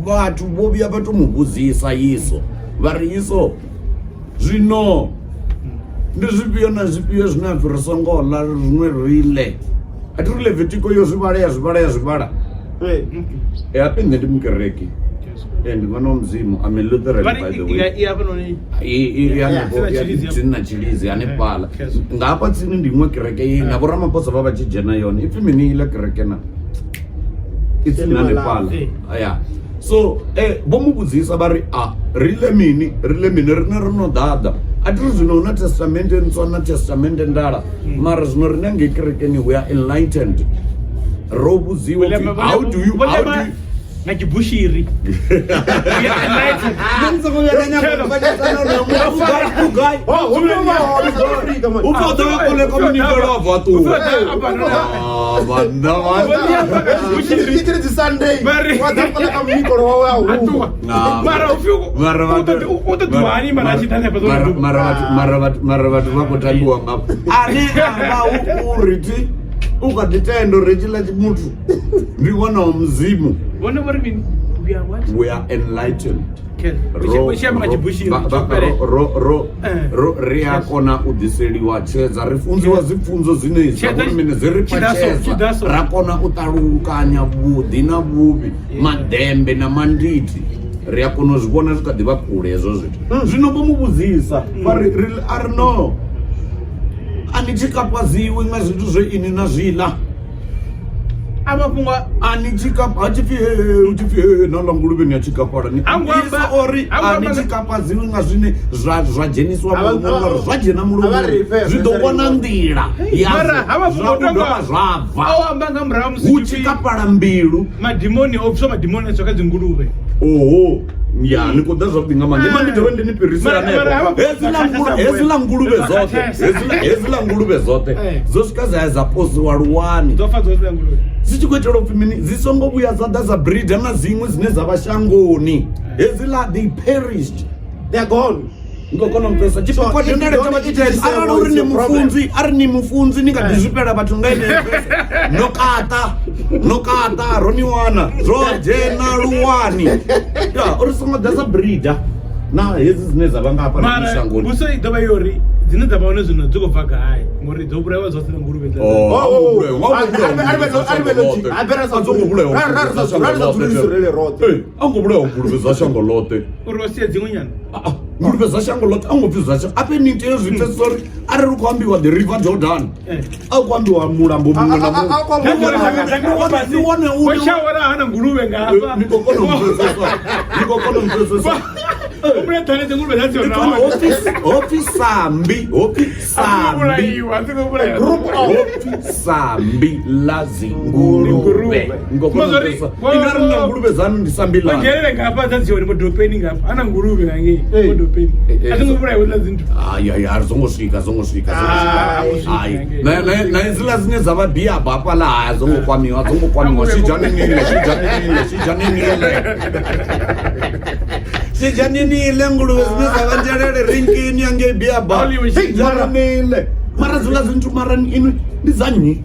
vhathu vho vhuya vha to muvhudzisa iso vha ri iso zwino ndi zwifhio na zwifhio zwine a pfhi ri songo ḽa zwiṅwe rile a thi ri Levitiko yo zwivhala hape nṋe ndi mukereki ndi ṅwana wa mudzimu ame Lutheran by the way na tshilidzi hanefhaḽa nga hafha tsini ndi iṅwe kereke na vhoramaphosa vha tshi dzhena yone ipfhi mini iḽa kereke na itsini hanefhaḽa ya so vho muvhudzisa vha ri rile mini rine ri no ḓaḓa a thi ri zwino hu na testamente ntswa na testamente ndala mara zwino rine ngei kerekeni we are enlightened ro vhudziwa how do you na kibushiri mara vhathu vha khou tambiwa ngapo ane amba uriti ukatitendo rechila muthu ndi wana wa mzimu we are enlightened ri a kona u ḓiseliwa tshedza ri funziwa zwipfunzo zwine zwi ri patshedza ra kona u ṱalukanya vhuḓi na vhuvhi madembe na manditi ri a kona u zwi vhona zwi kha ḓi vha kule hezwo zwithu zwino vho muvhudzisa a ri no ani tshikapadziwi nga zwithu zwe ini na zwiḽa amafhungo ani tshikapa a tshipfi na ḽa nguluvhe ni a tshikapala ni isa ori ani tshikapadziwi nga zwine zwa dzheniswa mulomoni zwa dzhena mulomoni zwi ḓo vhona nḓila zwa amba nga murahu musi hu tshikapala mbilu madimoni opswa madimoni a tshoka dzinguluvhe oho ya ni khou ḓa zwavhuḓi nga maanḓa ndi dovhe ndi ni fhirisela hanefho hezwi ḽa nguluvhe zoṱhe dzo swika dza ya dza posiwa luwani dzi tshi khou itela upfhi mini dzi songo vhuya dza ḓa dza brida na dziṅwe dzine dza vha shangoni hezwi ḽa they perished they are gone ngokona mpesa chipokwadendele chava chitesa arali uri ni mufunzi ni nga ḓi zwifhela vhathu nga ine nokata roni wana zwo dzhena luwani ya uri songo ḓa sa brida na hedzi dzine dza vha nga hafha na shangoni buso i ḓovha yori dzine dza vha hone zwino dzi khou bva gai ngori dzo vhulawa dzoṱhe na nguluvhe a ngo vhulawa nguluvhe dza shango ḽoṱhe uri wasie dziṅwe nyana nguluvhe dza shango ḽoṱhe a ngo pfhi dza shango ape ni tea zwi pfesesa uri arali khou ambiwa the river Jordan a khou ambiwa mulambo muṅwe na muṅwe hana nguluvhe nga hafha ni khou kona u mpfesesa sambi la zinguluvhe inari na nguluvhe dzanu ndi sambi la ngelele ngapha dzadziwa ni modopeni ngapha ana nguluvhe ngangei modopeni atingobulayiwe la zinto ari zongo swika na hedzila dzine dza vha biaba hafha la haya zongo kwamiwa sijaninile nguluvhe dzine dza vha njelele rinkini yange biaba sijaninile mara dzila zintu mara inu ndi dza nnyi